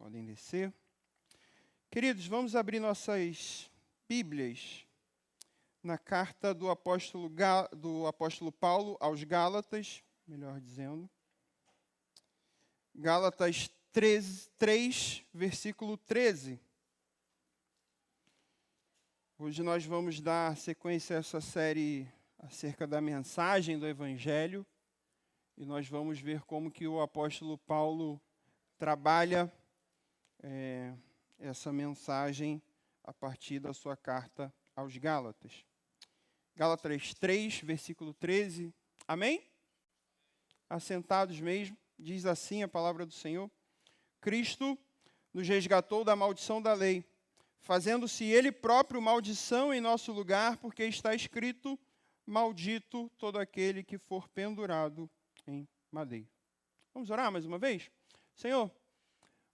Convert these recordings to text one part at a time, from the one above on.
Podem descer. Queridos, vamos abrir nossas Bíblias na carta do apóstolo Paulo aos Gálatas, melhor dizendo. Gálatas 3, versículo 13. Hoje nós vamos dar sequência a essa série acerca da mensagem do Evangelho. E nós vamos ver como que o apóstolo Paulo trabalha essa mensagem a partir da sua carta aos Gálatas. Gálatas 3, versículo 13. Amém? Assentados mesmo, diz assim a palavra do Senhor. Cristo nos resgatou da maldição da lei, fazendo-se Ele próprio maldição em nosso lugar, porque está escrito, maldito todo aquele que for pendurado em madeira. Vamos orar mais uma vez? Senhor,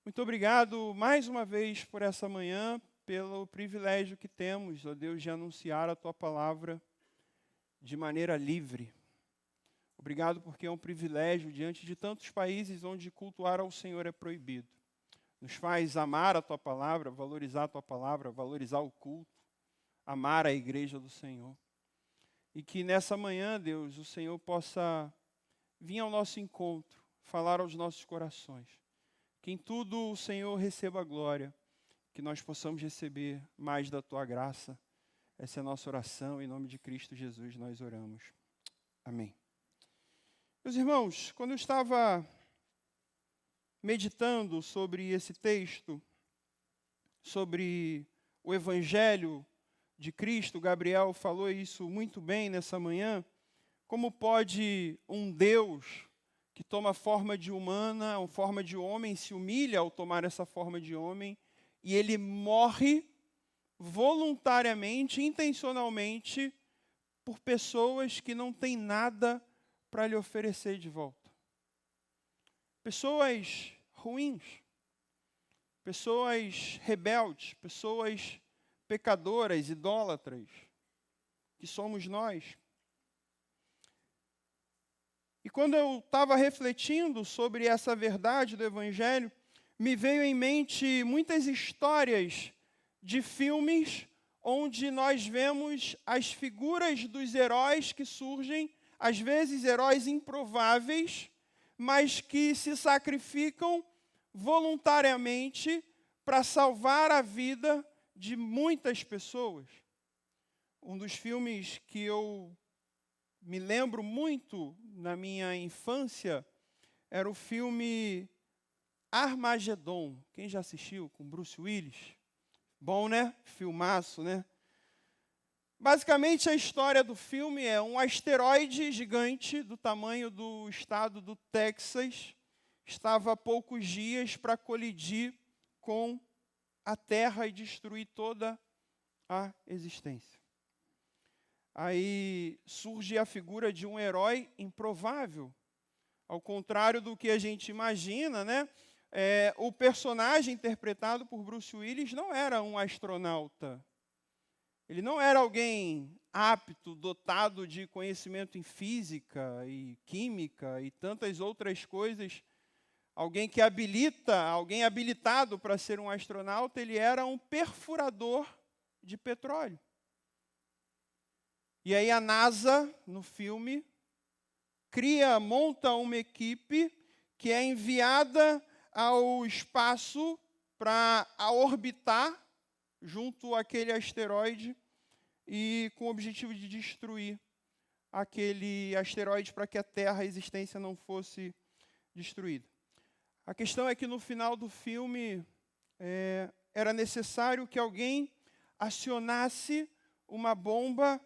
muito obrigado mais uma vez por essa manhã, pelo privilégio que temos, ó Deus, de anunciar a Tua palavra de maneira livre. Obrigado porque é um privilégio diante de tantos países onde cultuar ao Senhor é proibido. Nos faz amar a Tua palavra, valorizar a Tua palavra, valorizar o culto, amar a igreja do Senhor. E que nessa manhã, Deus, o Senhor possa vir ao nosso encontro, falar aos nossos corações. Que em tudo o Senhor receba a glória, que nós possamos receber mais da Tua graça. Essa é a nossa oração, em nome de Cristo Jesus nós oramos. Amém. Meus irmãos, quando eu estava meditando sobre esse texto, sobre o Evangelho de Cristo, Gabriel falou isso muito bem nessa manhã. Como pode um Deus que toma forma de humana, ou forma de homem, se humilha ao tomar essa forma de homem, e ele morre voluntariamente, intencionalmente, por pessoas que não têm nada para lhe oferecer de volta. Pessoas ruins, pessoas rebeldes, pessoas pecadoras, idólatras, que somos nós. E quando eu estava refletindo sobre essa verdade do Evangelho, me veio em mente muitas histórias de filmes onde nós vemos as figuras dos heróis que surgem, às vezes heróis improváveis, mas que se sacrificam voluntariamente para salvar a vida de muitas pessoas. Um dos filmes que eu me lembro muito na minha infância era o filme Armagedon. Quem já assistiu? Com Bruce Willis? Bom, né? Filmaço, né? Basicamente, a história do filme é um asteroide gigante do tamanho do estado do Texas. Estava há poucos dias para colidir com a Terra e destruir toda a existência. Aí surge a figura de um herói improvável. Ao contrário do que a gente imagina, né? O personagem interpretado por Bruce Willis não era um astronauta. Ele não era alguém apto, dotado de conhecimento em física e química e tantas outras coisas. Alguém habilitado para ser um astronauta, ele era um perfurador de petróleo. E aí a NASA, no filme, monta uma equipe que é enviada ao espaço para orbitar junto àquele asteroide e com o objetivo de destruir aquele asteroide para que a Terra, a existência, não fosse destruída. A questão é que no final do filme era necessário que alguém acionasse uma bomba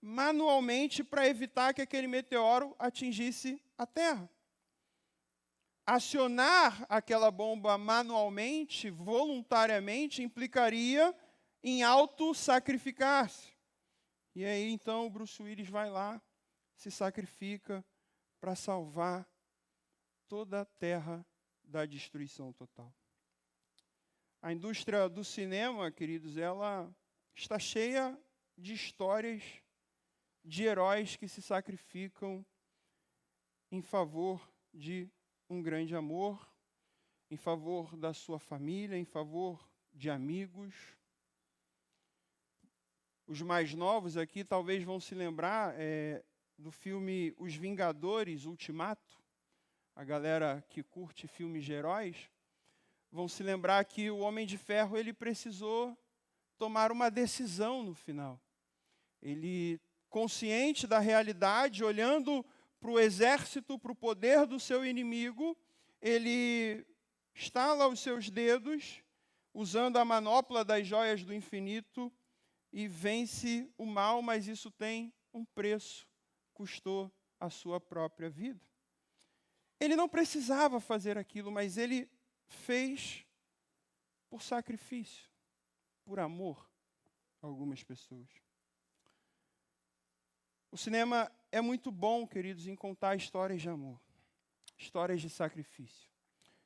manualmente para evitar que aquele meteoro atingisse a Terra. Acionar aquela bomba manualmente, voluntariamente, implicaria em auto-sacrificar-se. E aí, então, o Bruce Willis vai lá, se sacrifica para salvar toda a Terra da destruição total. A indústria do cinema, queridos, ela está cheia de histórias de heróis que se sacrificam em favor de um grande amor, em favor da sua família, em favor de amigos. Os mais novos aqui talvez vão se lembrar do filme Os Vingadores Ultimato. A galera que curte filmes de heróis vão se lembrar que o Homem de Ferro ele precisou tomar uma decisão no final. Ele, consciente da realidade, olhando para o exército, para o poder do seu inimigo, ele estala os seus dedos, usando a manopla das joias do infinito, e vence o mal, mas isso tem um preço, custou a sua própria vida. Ele não precisava fazer aquilo, mas ele fez por sacrifício, por amor a algumas pessoas. O cinema é muito bom, queridos, em contar histórias de amor, histórias de sacrifício,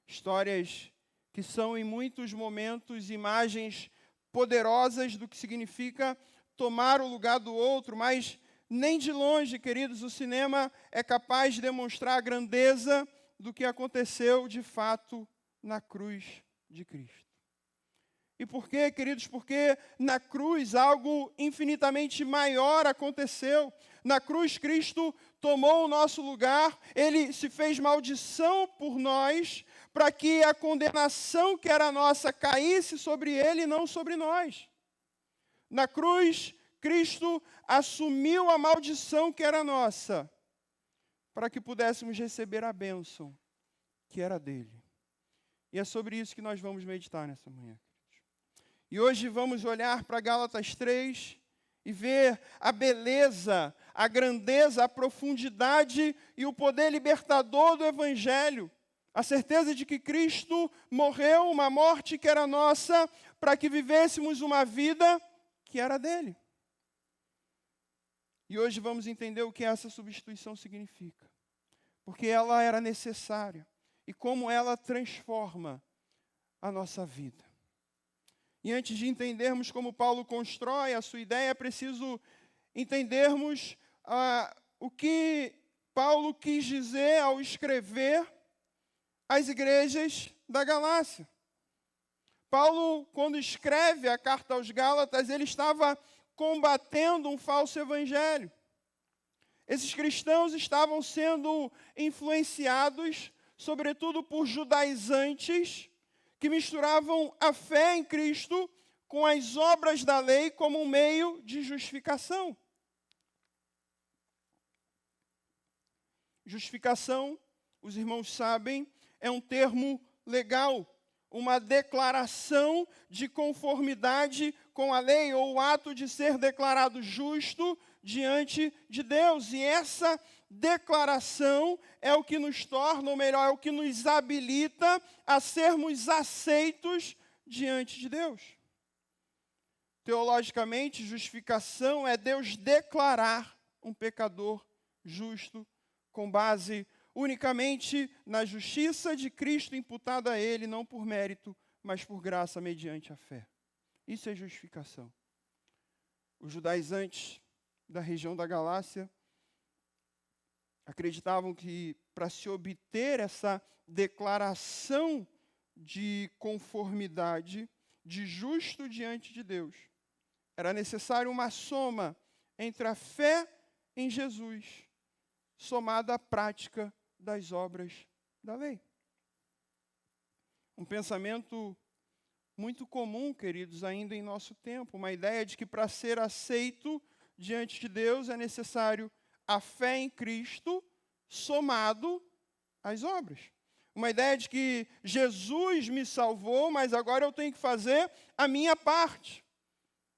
histórias que são, em muitos momentos, imagens poderosas do que significa tomar o lugar do outro, mas nem de longe, queridos, o cinema é capaz de demonstrar a grandeza do que aconteceu de fato na cruz de Cristo. E por quê, queridos? Porque na cruz algo infinitamente maior aconteceu. Na cruz Cristo tomou o nosso lugar, Ele se fez maldição por nós, para que a condenação que era nossa caísse sobre Ele e não sobre nós. Na cruz, Cristo assumiu a maldição que era nossa, para que pudéssemos receber a bênção que era dele. E é sobre isso que nós vamos meditar nessa manhã. E hoje vamos olhar para Gálatas 3 e ver a beleza, a grandeza, a profundidade e o poder libertador do Evangelho. A certeza de que Cristo morreu uma morte que era nossa, para que vivêssemos uma vida que era dele. E hoje vamos entender o que essa substituição significa. Porque ela era necessária. E como ela transforma a nossa vida. E antes de entendermos como Paulo constrói a sua ideia, é preciso entendermos o que Paulo quis dizer ao escrever às igrejas da Galácia. Paulo, quando escreve a carta aos Gálatas, ele estava combatendo um falso evangelho. Esses cristãos estavam sendo influenciados, sobretudo por judaizantes, que misturavam a fé em Cristo com as obras da lei como um meio de justificação. Justificação, os irmãos sabem, é um termo legal, uma declaração de conformidade com a lei, ou o ato de ser declarado justo diante de Deus. E essa declaração é o que nos torna, ou melhor, é o que nos habilita a sermos aceitos diante de Deus. Teologicamente, justificação é Deus declarar um pecador justo com base unicamente na justiça de Cristo imputada a ele, não por mérito, mas por graça mediante a fé. Isso é justificação. Os judaizantes da região da Galácia acreditavam que para se obter essa declaração de conformidade, de justo diante de Deus, era necessário uma soma entre a fé em Jesus, somada à prática das obras da lei. Um pensamento muito comum, queridos, ainda em nosso tempo, uma ideia de que para ser aceito diante de Deus é necessário a fé em Cristo somado às obras. Uma ideia de que Jesus me salvou, mas agora eu tenho que fazer a minha parte.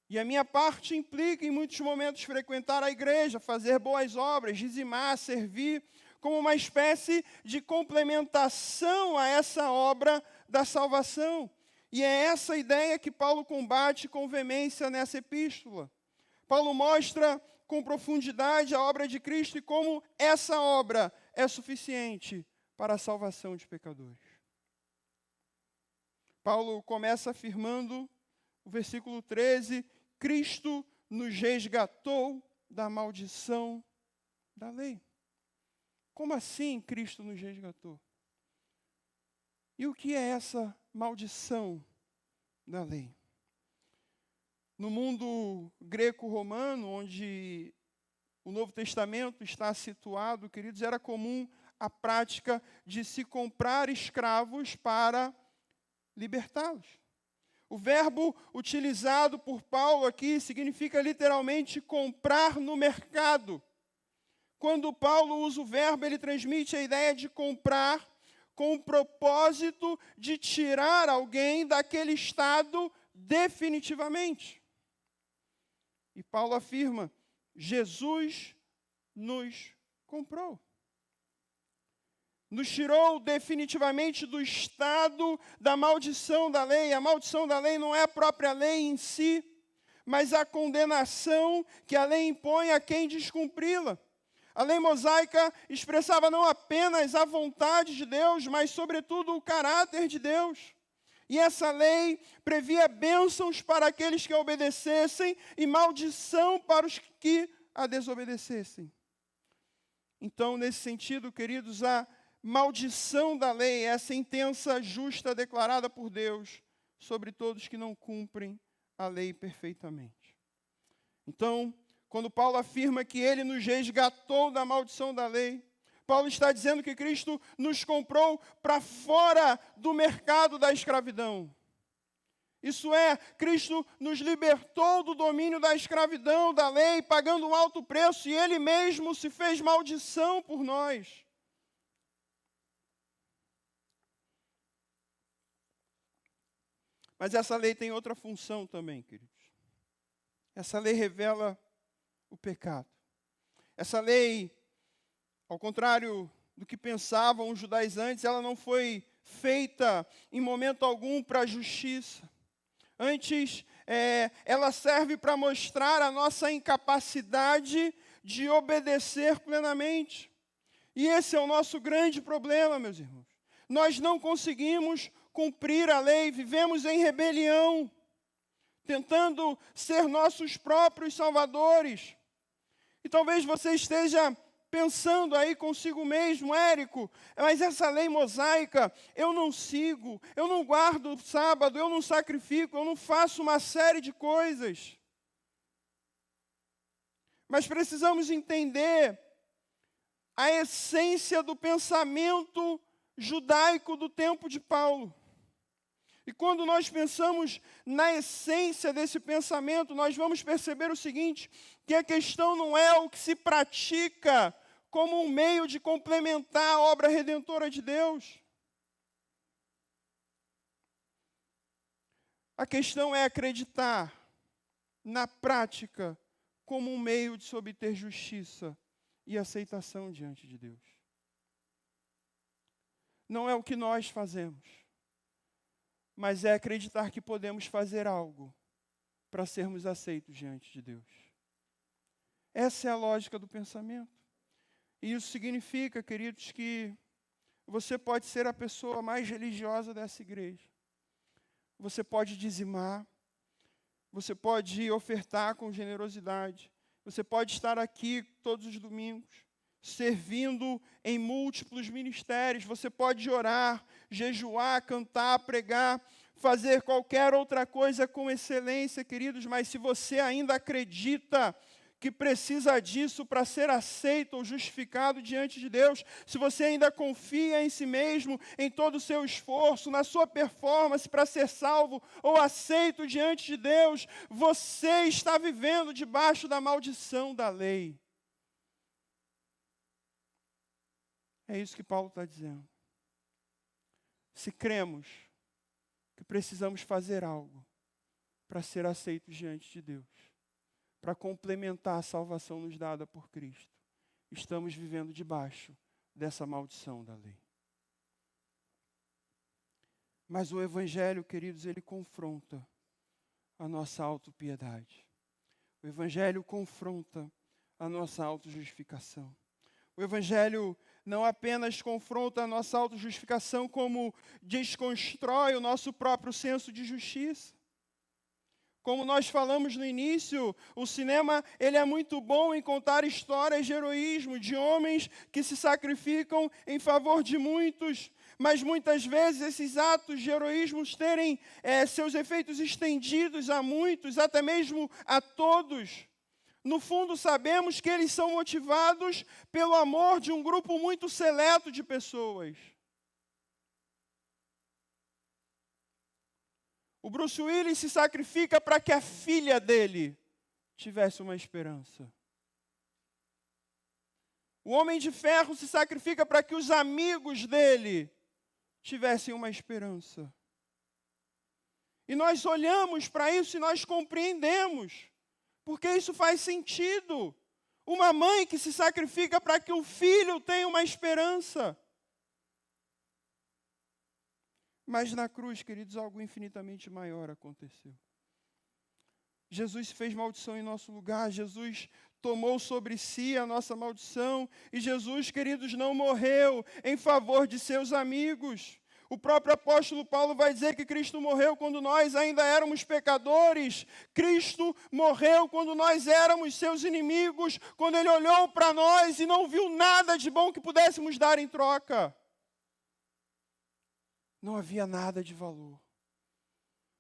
E a minha parte implica, em muitos momentos, frequentar a igreja, fazer boas obras, dizimar, servir, como uma espécie de complementação a essa obra da salvação. E é essa ideia que Paulo combate com veemência nessa epístola. Paulo mostra com profundidade a obra de Cristo e como essa obra é suficiente para a salvação de pecadores. Paulo começa afirmando, o versículo 13, Cristo nos resgatou da maldição da lei. Como assim Cristo nos resgatou? E o que é essa maldição da lei? No mundo greco-romano, onde o Novo Testamento está situado, queridos, era comum a prática de se comprar escravos para libertá-los. O verbo utilizado por Paulo aqui significa literalmente comprar no mercado. Quando Paulo usa o verbo, ele transmite a ideia de comprar com o propósito de tirar alguém daquele estado definitivamente. E Paulo afirma: Jesus nos comprou. Nos tirou definitivamente do estado da maldição da lei. A maldição da lei não é a própria lei em si, mas a condenação que a lei impõe a quem descumpri-la. A lei mosaica expressava não apenas a vontade de Deus, mas sobretudo o caráter de Deus. E essa lei previa bênçãos para aqueles que a obedecessem e maldição para os que a desobedecessem. Então, nesse sentido, queridos, a maldição da lei é a sentença justa declarada por Deus sobre todos que não cumprem a lei perfeitamente. Então, quando Paulo afirma que ele nos resgatou da maldição da lei, Paulo está dizendo que Cristo nos comprou para fora do mercado da escravidão. Isso é, Cristo nos libertou do domínio da escravidão, da lei, pagando um alto preço, e Ele mesmo se fez maldição por nós. Mas essa lei tem outra função também, queridos. Essa lei revela o pecado. Essa lei, ao contrário do que pensavam os judaizantes, ela não foi feita em momento algum para a justiça. Antes, ela serve para mostrar a nossa incapacidade de obedecer plenamente. E esse é o nosso grande problema, meus irmãos. Nós não conseguimos cumprir a lei, vivemos em rebelião, tentando ser nossos próprios salvadores. E talvez você esteja pensando aí consigo mesmo: Érico, mas essa lei mosaica eu não sigo, eu não guardo o sábado, eu não sacrifico, eu não faço uma série de coisas. Mas precisamos entender a essência do pensamento judaico do tempo de Paulo. E quando nós pensamos na essência desse pensamento, nós vamos perceber o seguinte, que a questão não é o que se pratica como um meio de complementar a obra redentora de Deus. A questão é acreditar na prática como um meio de se obter justiça e aceitação diante de Deus. Não é o que nós fazemos, mas é acreditar que podemos fazer algo para sermos aceitos diante de Deus. Essa é a lógica do pensamento. E isso significa, queridos, que você pode ser a pessoa mais religiosa dessa igreja. Você pode dizimar, você pode ofertar com generosidade, você pode estar aqui todos os domingos, servindo em múltiplos ministérios, você pode orar, jejuar, cantar, pregar, fazer qualquer outra coisa com excelência, queridos, mas se você ainda acredita que precisa disso para ser aceito ou justificado diante de Deus, se você ainda confia em si mesmo, em todo o seu esforço, na sua performance para ser salvo ou aceito diante de Deus, você está vivendo debaixo da maldição da lei. É isso que Paulo está dizendo. Se cremos que precisamos fazer algo para ser aceitos diante de Deus, para complementar a salvação nos dada por Cristo, estamos vivendo debaixo dessa maldição da lei. Mas o Evangelho, queridos, ele confronta a nossa autopiedade. O Evangelho confronta a nossa autojustificação. O Evangelho não apenas confronta a nossa autojustificação, como desconstrói o nosso próprio senso de justiça. Como nós falamos no início, o cinema ele é muito bom em contar histórias de heroísmo, de homens que se sacrificam em favor de muitos. Mas muitas vezes esses atos de heroísmo terem seus efeitos estendidos a muitos, até mesmo a todos. No fundo, sabemos que eles são motivados pelo amor de um grupo muito seleto de pessoas. O Bruce Willis se sacrifica para que a filha dele tivesse uma esperança. O Homem de Ferro se sacrifica para que os amigos dele tivessem uma esperança. E nós olhamos para isso e nós compreendemos, porque isso faz sentido. Uma mãe que se sacrifica para que o filho tenha uma esperança. Mas na cruz, queridos, algo infinitamente maior aconteceu. Jesus fez maldição em nosso lugar, Jesus tomou sobre si a nossa maldição, e Jesus, queridos, não morreu em favor de seus amigos. O próprio apóstolo Paulo vai dizer que Cristo morreu quando nós ainda éramos pecadores. Cristo morreu quando nós éramos seus inimigos, quando Ele olhou para nós e não viu nada de bom que pudéssemos dar em troca. Não havia nada de valor.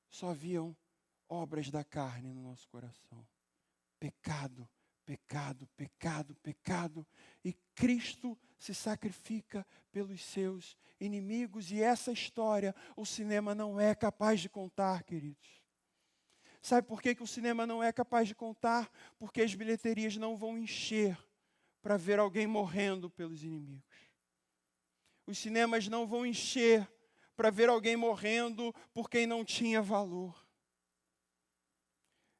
Só haviam obras da carne no nosso coração. Pecado, pecado, pecado, pecado. E Cristo se sacrifica pelos seus inimigos. E essa história o cinema não é capaz de contar, queridos. Sabe por que o cinema não é capaz de contar? Porque as bilheterias não vão encher para ver alguém morrendo pelos inimigos. Os cinemas não vão encher para ver alguém morrendo por quem não tinha valor.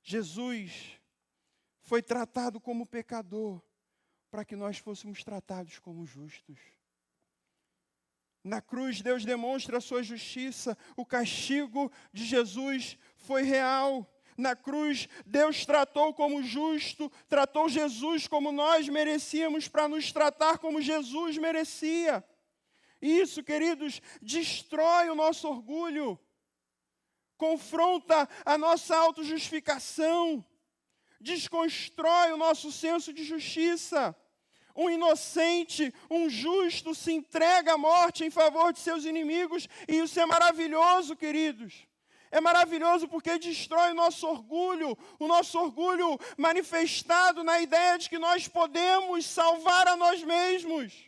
Jesus foi tratado como pecador para que nós fôssemos tratados como justos. Na cruz, Deus demonstra a sua justiça. O castigo de Jesus foi real. Na cruz, Deus tratou como justo, tratou Jesus como nós merecíamos para nos tratar como Jesus merecia. Isso, queridos, destrói o nosso orgulho, confronta a nossa autojustificação, desconstrói o nosso senso de justiça. Um inocente, um justo se entrega à morte em favor de seus inimigos, e isso é maravilhoso, queridos. É maravilhoso porque destrói o nosso orgulho manifestado na ideia de que nós podemos salvar a nós mesmos.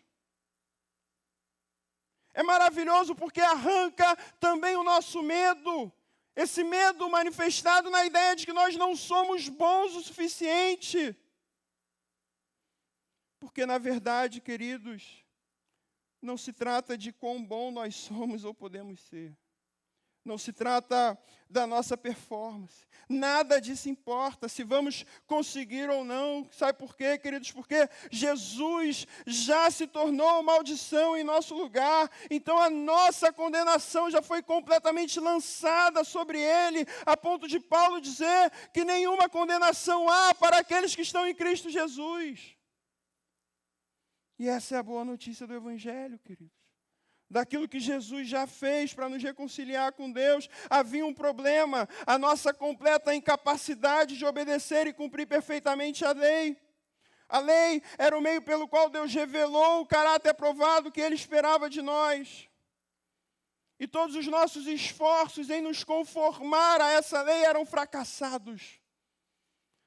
É maravilhoso porque arranca também o nosso medo. Esse medo manifestado na ideia de que nós não somos bons o suficiente. Porque, na verdade, queridos, não se trata de quão bom nós somos ou podemos ser. Não se trata da nossa performance. Nada disso importa, se vamos conseguir ou não. Sabe por quê, queridos? Porque Jesus já se tornou maldição em nosso lugar. Então a nossa condenação já foi completamente lançada sobre Ele, a ponto de Paulo dizer que nenhuma condenação há para aqueles que estão em Cristo Jesus. E essa é a boa notícia do Evangelho, queridos. Daquilo que Jesus já fez para nos reconciliar com Deus. Havia um problema, a nossa completa incapacidade de obedecer e cumprir perfeitamente a lei. A lei era o meio pelo qual Deus revelou o caráter aprovado que Ele esperava de nós. E todos os nossos esforços em nos conformar a essa lei eram fracassados.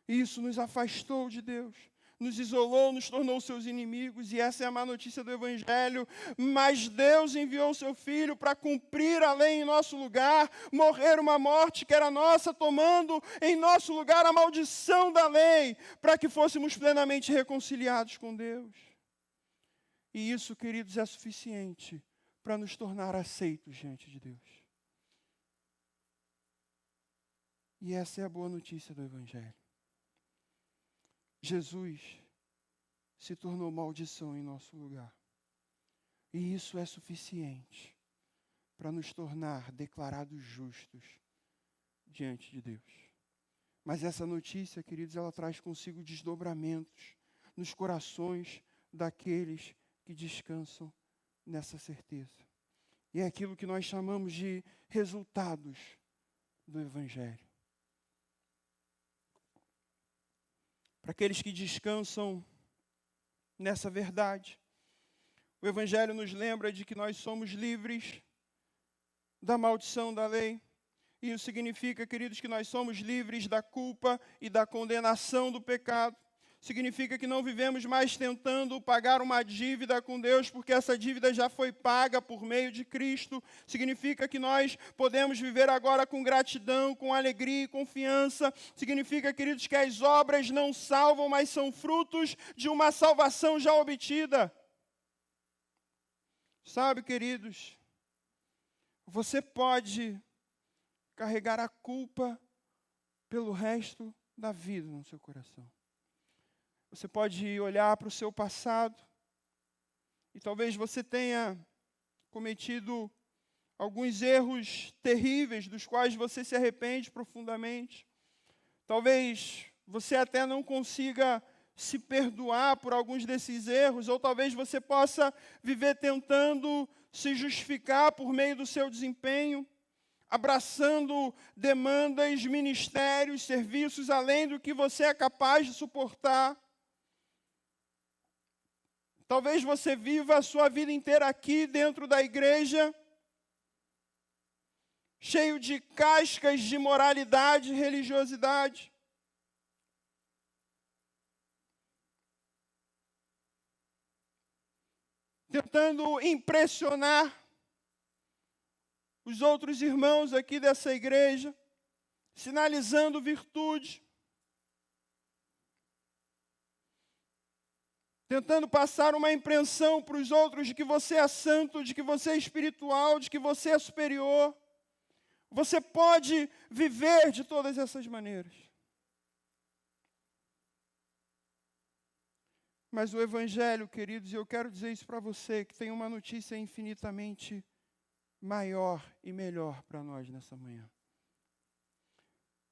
E isso nos afastou de Deus. Nos isolou, nos tornou seus inimigos, e essa é a má notícia do Evangelho. Mas Deus enviou o seu Filho para cumprir a lei em nosso lugar, morrer uma morte que era nossa, tomando em nosso lugar a maldição da lei, para que fôssemos plenamente reconciliados com Deus. E isso, queridos, é suficiente para nos tornar aceitos diante de Deus. E essa é a boa notícia do Evangelho. Jesus se tornou maldição em nosso lugar. E isso é suficiente para nos tornar declarados justos diante de Deus. Mas essa notícia, queridos, ela traz consigo desdobramentos nos corações daqueles que descansam nessa certeza. E é aquilo que nós chamamos de resultados do Evangelho. Para aqueles que descansam nessa verdade, O Evangelho nos lembra de que nós somos livres da maldição da lei. Isso significa, queridos, que nós somos livres da culpa e da condenação do pecado. Significa que não vivemos mais tentando pagar uma dívida com Deus, porque essa dívida já foi paga por meio de Cristo. Significa que nós podemos viver agora com gratidão, com alegria e confiança. Significa, queridos, que as obras não salvam, mas são frutos de uma salvação já obtida. Sabe, queridos, você pode carregar a culpa pelo resto da vida no seu coração. Você pode olhar para o seu passado e talvez você tenha cometido alguns erros terríveis dos quais você se arrepende profundamente. Talvez você até não consiga se perdoar por alguns desses erros, ou talvez você possa viver tentando se justificar por meio do seu desempenho, abraçando demandas, ministérios, serviços além do que você é capaz de suportar. Talvez você viva a sua vida inteira aqui dentro da igreja, cheio de cascas de moralidade e religiosidade. Tentando impressionar os outros irmãos aqui dessa igreja, sinalizando virtude, tentando passar uma impressão para os outros de que você é santo, de que você é espiritual, de que você é superior. Você pode viver de todas essas maneiras. Mas o Evangelho, queridos, e eu quero dizer isso para você, que tem uma notícia infinitamente maior e melhor para nós nessa manhã.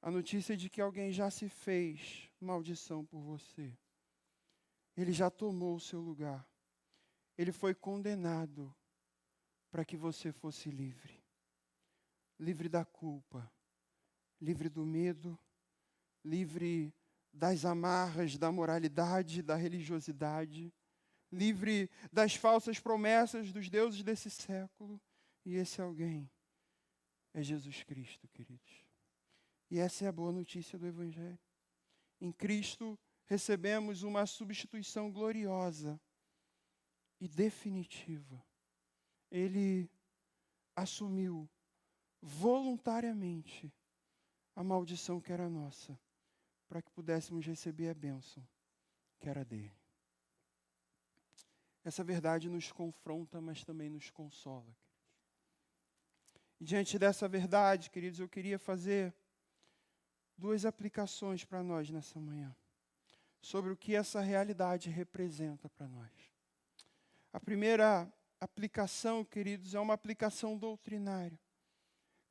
A notícia de que alguém já se fez maldição por você. Ele já tomou o seu lugar. Ele foi condenado para que você fosse livre. Livre da culpa, livre do medo, livre das amarras da moralidade, da religiosidade, livre das falsas promessas dos deuses desse século. E esse alguém é Jesus Cristo, queridos. E essa é a boa notícia do Evangelho. Em Cristo recebemos uma substituição gloriosa e definitiva. Ele assumiu voluntariamente a maldição que era nossa, para que pudéssemos receber a bênção que era dele. Essa verdade nos confronta, mas também nos consola. E diante dessa verdade, queridos, eu queria fazer duas aplicações para nós nessa manhã, sobre o que essa realidade representa para nós. A primeira aplicação, queridos, é uma aplicação doutrinária.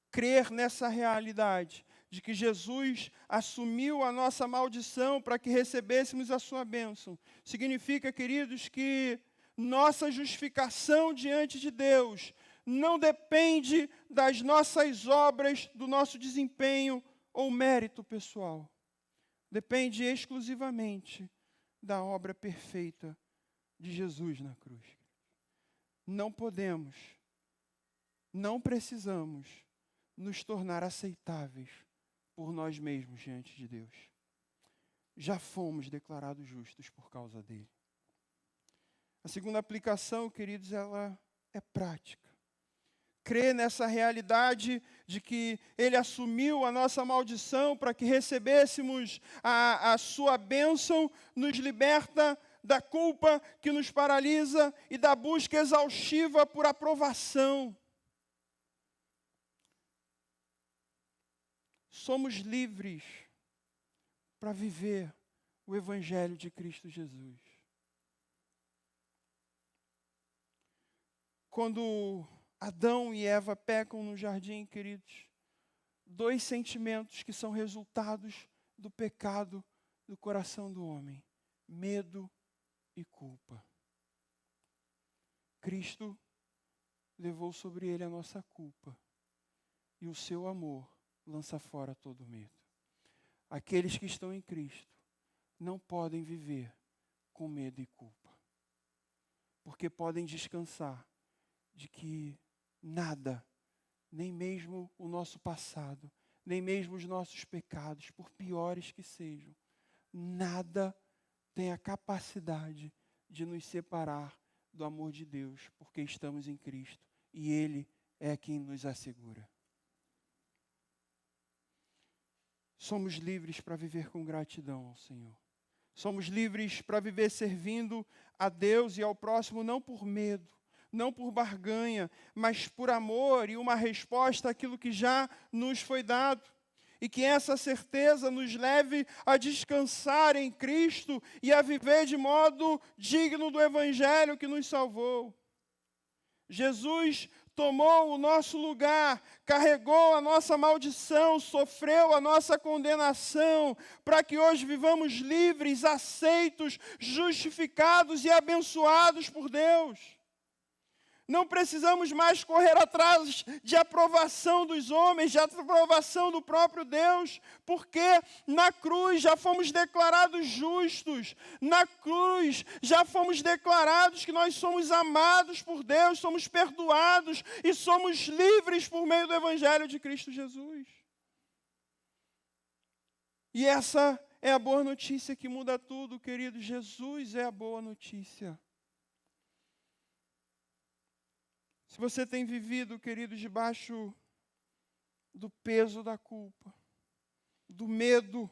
Crer nessa realidade de que Jesus assumiu a nossa maldição para que recebêssemos a sua bênção. Significa, queridos, que nossa justificação diante de Deus não depende das nossas obras, do nosso desempenho ou mérito pessoal. Depende exclusivamente da obra perfeita de Jesus na cruz. Não podemos, não precisamos nos tornar aceitáveis por nós mesmos diante de Deus. Já fomos declarados justos por causa dele. A segunda aplicação, queridos, ela é prática. Crer nessa realidade de que ele assumiu a nossa maldição para que recebêssemos a sua bênção, nos liberta da culpa que nos paralisa e da busca exaustiva por aprovação. Somos livres para viver o Evangelho de Cristo Jesus. Quando Adão e Eva pecam no jardim, queridos, dois sentimentos que são resultados do pecado do coração do homem: medo e culpa. Cristo levou sobre ele a nossa culpa e o seu amor lança fora todo medo. Aqueles que estão em Cristo não podem viver com medo e culpa. porque podem descansar de que nada, nem mesmo o nosso passado, nem mesmo os nossos pecados, por piores que sejam, nada tem a capacidade de nos separar do amor de Deus, porque estamos em Cristo e Ele é quem nos assegura. Somos livres para viver com gratidão ao Senhor. Somos livres para viver servindo a Deus e ao próximo, não por medo, não por barganha, mas por amor e uma resposta àquilo que já nos foi dado. E que essa certeza nos leve a descansar em Cristo e a viver de modo digno do Evangelho que nos salvou. Jesus tomou o nosso lugar, carregou a nossa maldição, sofreu a nossa condenação, para que hoje vivamos livres, aceitos, justificados e abençoados por Deus. Não precisamos mais correr atrás de aprovação dos homens, de aprovação do próprio Deus, porque na cruz já fomos declarados justos, na cruz já fomos declarados que nós somos amados por Deus, somos perdoados e somos livres por meio do Evangelho de Cristo Jesus. E essa é a boa notícia que muda tudo, querido. Jesus é a boa notícia. Se você tem vivido, querido, debaixo do peso da culpa, do medo,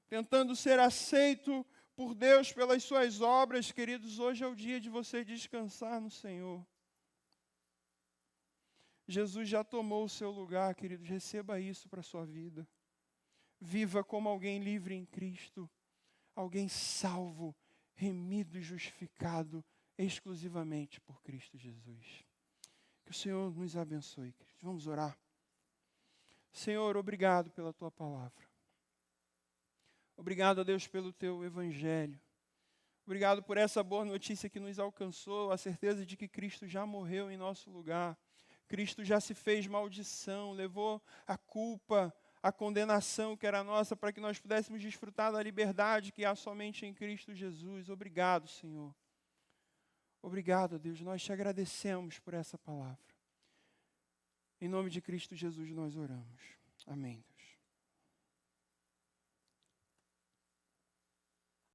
tentando ser aceito por Deus pelas suas obras, queridos, hoje é o dia de você descansar no Senhor. Jesus já tomou o seu lugar, queridos, receba isso para a sua vida. Viva como alguém livre em Cristo, alguém salvo, remido e justificado exclusivamente por Cristo Jesus. Que o Senhor nos abençoe, queridos. Vamos orar. Senhor, obrigado pela Tua palavra. Obrigado, a Deus, pelo Teu Evangelho. Obrigado por essa boa notícia que nos alcançou, a certeza de que Cristo já morreu em nosso lugar. Cristo já se fez maldição, levou a culpa, a condenação que era nossa, para que nós pudéssemos desfrutar da liberdade que há somente em Cristo Jesus. Obrigado, Senhor. Obrigado, Deus, nós te agradecemos por essa palavra. Em nome de Cristo Jesus nós oramos. Amém.